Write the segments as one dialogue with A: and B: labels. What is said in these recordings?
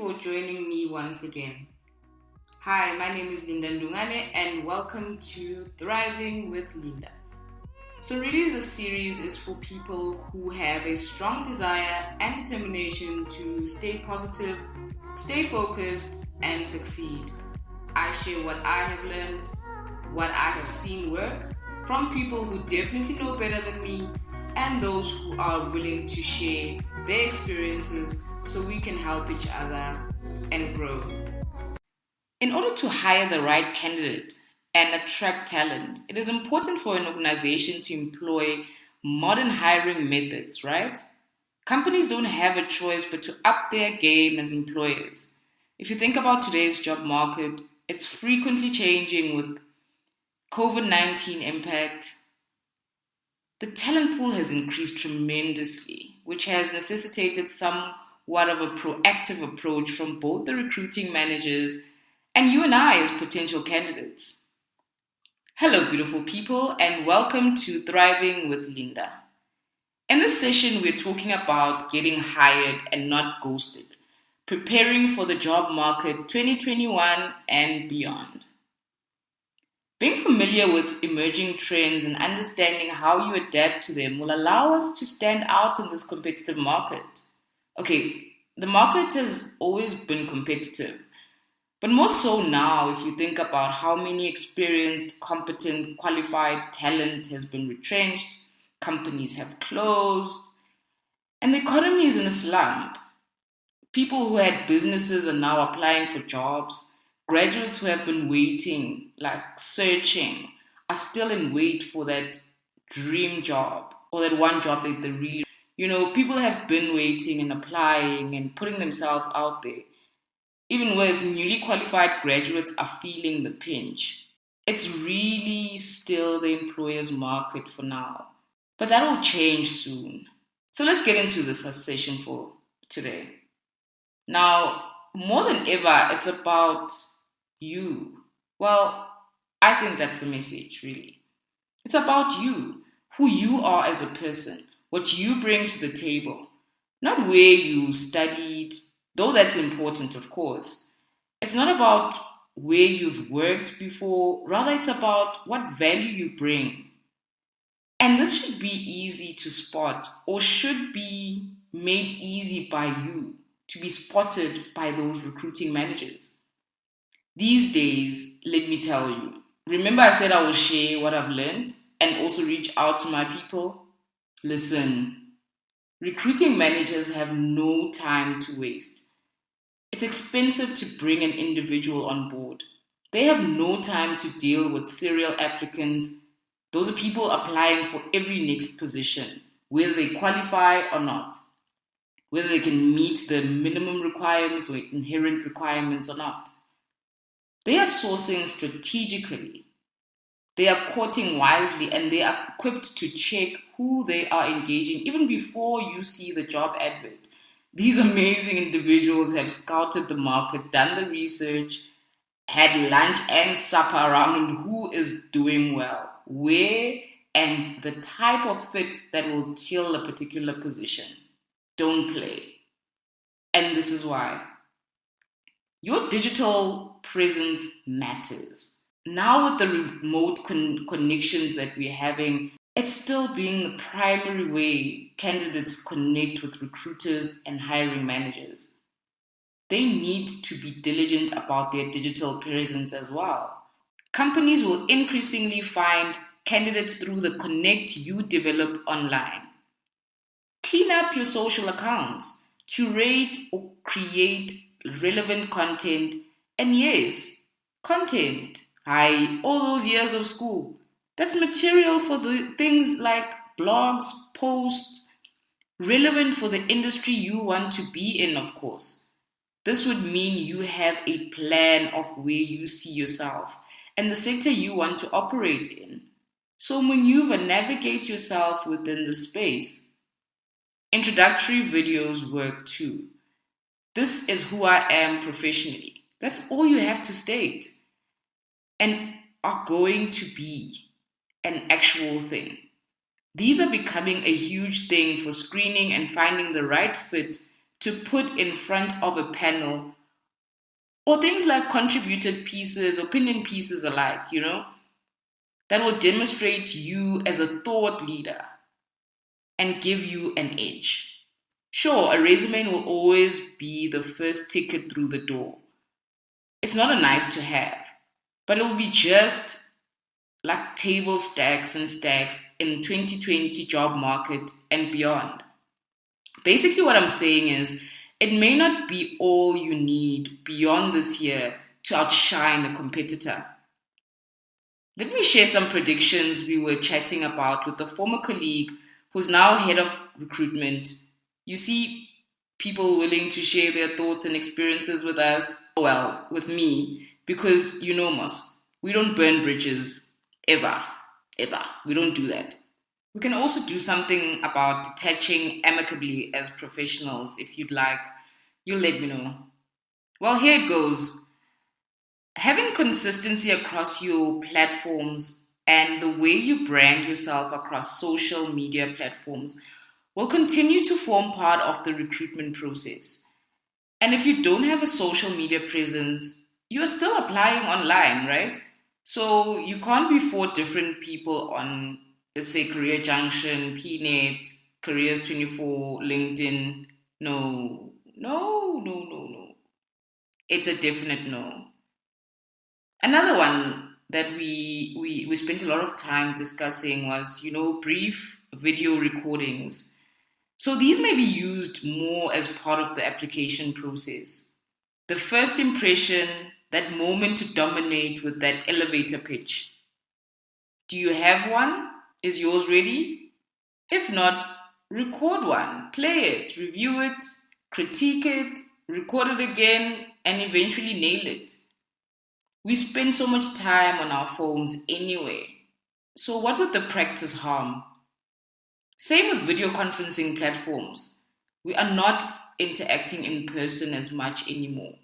A: for joining me once again. Hi, my name is Linda Ndungane and welcome to Thriving with Linda. So really this series is for people who have a strong desire and determination to stay positive, stay focused and succeed. I share what I have learned, what I have seen work from people who definitely know better than me and those who are willing to share their experiences so we can help each other and grow. In order to hire the right candidate and attract talent, it is important for an organization to employ modern hiring methods, right? Companies don't have a choice but to up their game as employers. If you think about today's job market, it's frequently changing with COVID-19 impact. The talent pool has increased tremendously, which has necessitated somewhat of a proactive approach from both the recruiting managers and you and I as potential candidates. Hello, beautiful people, and welcome to Thriving with Linda. In this session, we're talking about getting hired and not ghosted, preparing for the job market 2021 and beyond. Being familiar with emerging trends and understanding how you adapt to them will allow us to stand out in this competitive market. Okay, the market has always been competitive, but more so now if you think about how many experienced, competent, qualified talent has been retrenched, companies have closed, and the economy is in a slump. People who had businesses are now applying for jobs. Graduates who have been waiting, like searching, are still in wait for that dream job or that one job that they really, people have been waiting and applying and putting themselves out there. Even worse, newly qualified graduates are feeling the pinch. It's really still the employer's market for now. But that will change soon. So let's get into this session for today. Now, more than ever, it's about you. Well, I think that's the message, really. It's about you, who you are as a person, what you bring to the table, not where you studied, though that's important, of course. It's not about where you've worked before, rather it's about what value you bring. And this should be easy to spot or should be made easy by you to be spotted by those recruiting managers. These days, let me tell you, remember I said I will share what I've learned and also reach out to my people? Listen, recruiting managers have no time to waste. It's expensive to bring an individual on board. They have no time to deal with serial applicants. Those are people applying for every next position, whether they qualify or not, whether they can meet the minimum requirements or inherent requirements or not. They are sourcing strategically. They are courting wisely and they are equipped to check who they are engaging even before you see the job advert. These amazing individuals have scouted the market, done the research, had lunch and supper around who is doing well, where, and the type of fit that will kill a particular position. Don't play. And this is why. Your digital presence matters. Now with the remote connections that we're having, it's still being the primary way candidates connect with recruiters and hiring managers. They need to be diligent about their digital presence as well. Companies will increasingly find candidates through the connect you develop online. Clean up your social accounts, curate or create relevant content, and yes, content. All those years of school. That's material for the things like blogs, posts, relevant for the industry you want to be in, of course. This would mean you have a plan of where you see yourself and the sector you want to operate in. So maneuver, navigate yourself within the space. Introductory videos work too. This is who I am professionally. That's all you have to state. And are going to be an actual thing. These are becoming a huge thing for screening and finding the right fit to put in front of a panel, or things like contributed pieces, opinion pieces alike, that will demonstrate you as a thought leader and give you an edge. Sure, a resume will always be the first ticket through the door. It's not a nice to have, but it will be just like table stacks and stacks in 2020 job market and beyond. Basically what I'm saying is it may not be all you need beyond this year to outshine a competitor. Let me share some predictions we were chatting about with a former colleague who's now head of recruitment. You see, people willing to share their thoughts and experiences with us, well, with me, because you know us. We don't burn bridges, ever, ever. We don't do that. We can also do something about detaching amicably as professionals. If you'd like, you'll let me know. Well, here it goes. Having consistency across your platforms and the way you brand yourself across social media platforms will continue to form part of the recruitment process. And if you don't have a social media presence, you're still applying online, right? So you can't be four different people on, let's say, Career Junction, PNet, Careers 24, LinkedIn. No, no, no, no, no. It's a definite no. Another one that we spent a lot of time discussing was, brief video recordings. So these may be used more as part of the application process. The first impression, that moment to dominate with that elevator pitch. Do you have one? Is yours ready? If not, record one, play it, review it, critique it, record it again, and eventually nail it. We spend so much time on our phones anyway. So what would the practice harm? Same with video conferencing platforms. We are not interacting in person as much anymore.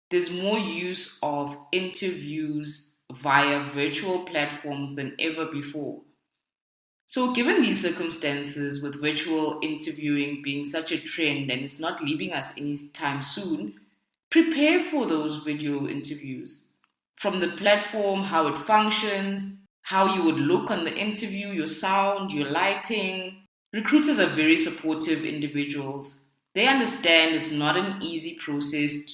A: There's more use of interviews via virtual platforms than ever before. So given these circumstances, with virtual interviewing being such a trend and it's not leaving us anytime soon, prepare for those video interviews. From the platform, how it functions, how you would look on the interview, your sound, your lighting. Recruiters are very supportive individuals. They understand it's not an easy process,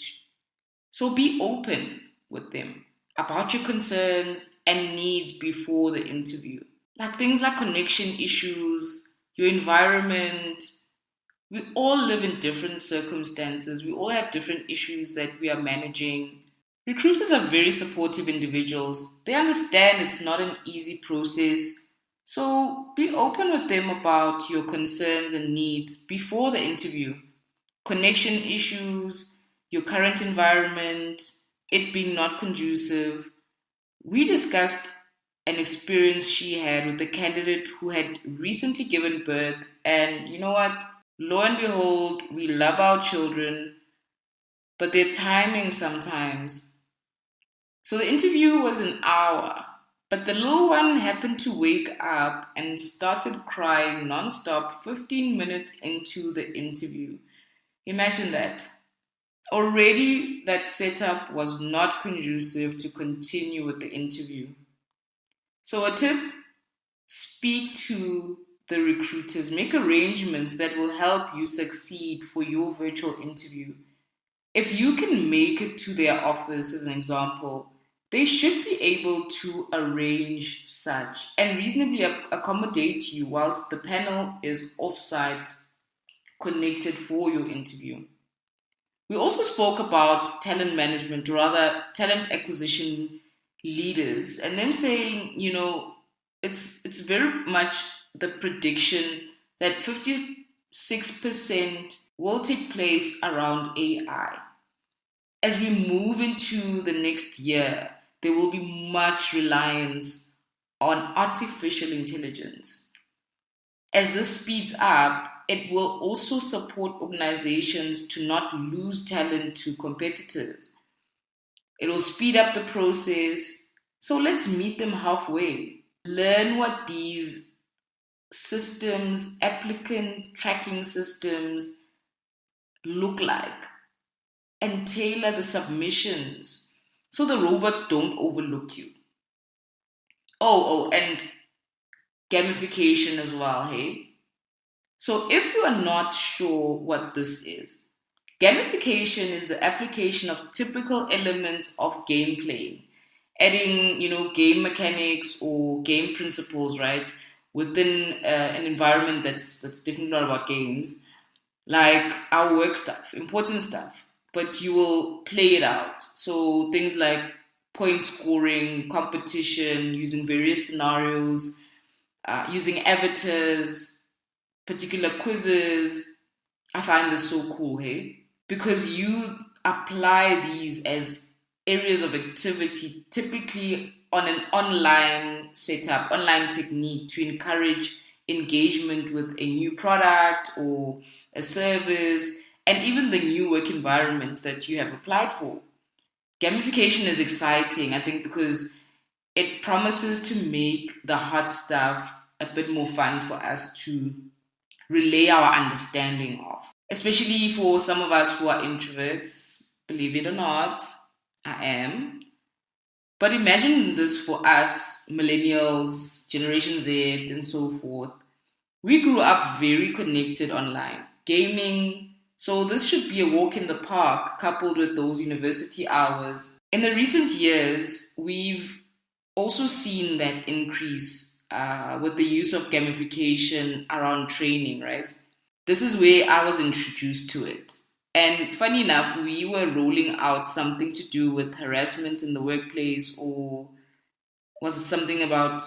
A: so be open with them about your concerns and needs before the interview. Like things like connection issues, your environment. We all live in different circumstances. We all have different issues that we are managing. Recruiters are very supportive individuals. They understand it's not an easy process. So be open with them about your concerns and needs before the interview. Connection issues, your current environment, it being not conducive. We discussed an experience she had with a candidate who had recently given birth, and you know what? Lo and behold, we love our children, but their timing sometimes. So the interview was an hour, but the little one happened to wake up and started crying nonstop 15 minutes into the interview. Imagine that. Already that setup was not conducive to continue with the interview. So a tip, speak to the recruiters, make arrangements that will help you succeed for your virtual interview. If you can make it to their office, as an example, they should be able to arrange such and reasonably accommodate you whilst the panel is offsite connected for your interview. We also spoke about talent management, or rather talent acquisition leaders, and them saying, it's very much the prediction that 56% will take place around AI. As we move into the next year, there will be much reliance on artificial intelligence. As this speeds up, it will also support organizations to not lose talent to competitors. It will speed up the process. So let's meet them halfway. Learn what these systems, applicant tracking systems, look like, and tailor the submissions so the robots don't overlook you. And gamification as well, hey? So if you are not sure what this is, gamification is the application of typical elements of gameplay, adding, game mechanics or game principles, right, within an environment that's definitely not about games, like our work stuff, important stuff, but you will play it out. So things like point scoring, competition, using various scenarios, using avatars, particular quizzes. I find this so cool, hey? Because you apply these as areas of activity, typically on an online setup, online technique to encourage engagement with a new product or a service, and even the new work environment that you have applied for. Gamification is exciting, I think, because it promises to make the hard stuff a bit more fun for us to relay our understanding of. Especially for some of us who are introverts, believe it or not, I am. But imagine this for us, millennials, Generation Z, and so forth. We grew up very connected online, gaming, so this should be a walk in the park coupled with those university hours. In the recent years, we've also seen that increase with the use of gamification around training, right? This is where I was introduced to it. And funny enough, we were rolling out something to do with harassment in the workplace, or was it something about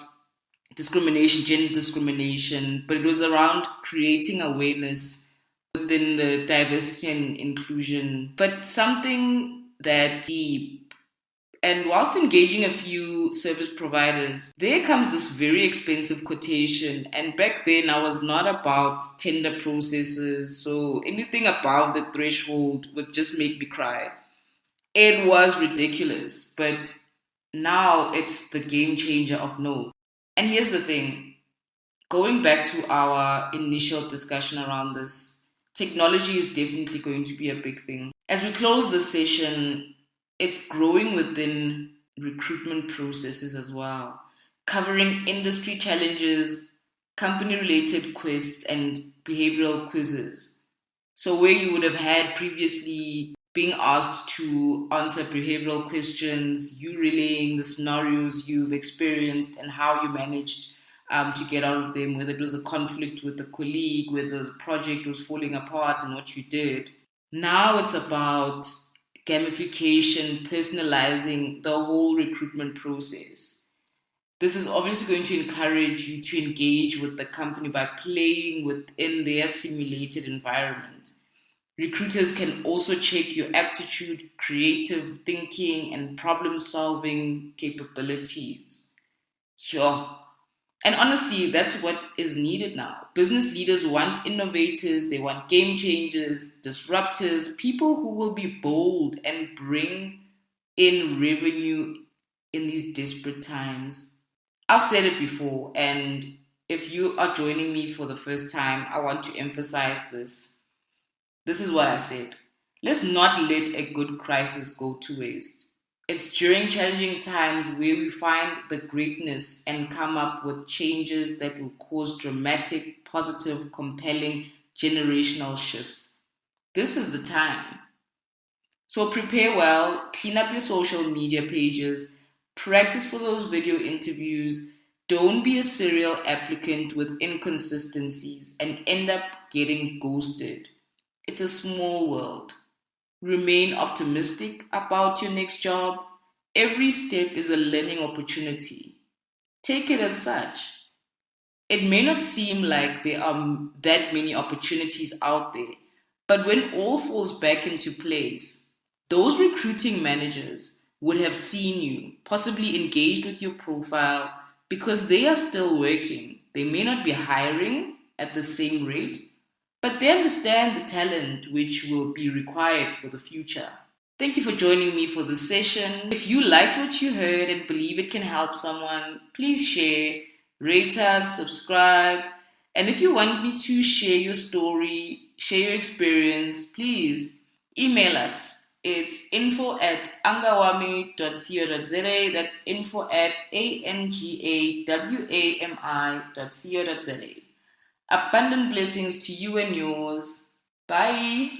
A: discrimination, gender discrimination, but it was around creating awareness within the diversity and inclusion, but something that deep. And whilst engaging a few service providers, there comes this very expensive quotation. And back then, I was not about tender processes, so anything above the threshold would just make me cry. It was ridiculous, but now it's the game changer of note. And here's the thing, going back to our initial discussion around this, technology is definitely going to be a big thing. As we close this session, it's growing within recruitment processes as well, covering industry challenges, company related quests, and behavioral quizzes. So, where you would have had previously being asked to answer behavioral questions, you relaying the scenarios you've experienced and how you managed to get out of them, whether it was a conflict with a colleague, whether the project was falling apart and what you did. Now it's about gamification, personalizing the whole recruitment process. This is obviously going to encourage you to engage with the company by playing within their simulated environment. Recruiters can also check your aptitude, creative thinking, and problem solving capabilities. Sure. And honestly, that's what is needed now. Business leaders want innovators, they want game changers, disruptors, people who will be bold and bring in revenue in these desperate times. I've said it before, and if you are joining me for the first time, I want to emphasize this. This is what I said. Let's not let a good crisis go to waste. It's during challenging times where we find the greatness and come up with changes that will cause dramatic, positive, compelling generational shifts. This is the time. So prepare well, clean up your social media pages, practice for those video interviews, don't be a serial applicant with inconsistencies and end up getting ghosted. It's a small world. Remain optimistic about your next job. Every step is a learning opportunity. Take it as such. It may not seem like there are that many opportunities out there, but when all falls back into place, those recruiting managers would have seen you, possibly engaged with your profile, because they are still working. They may not be hiring at the same rate, but they understand the talent which will be required for the future. Thank you for joining me for this session. If you liked what you heard and believe it can help someone, please share, rate us, subscribe, And if you want me to share your story, share your experience, please email us. It's info@angawami.co.za. That's info@angawami.co.za. Abundant blessings to you and yours. Bye.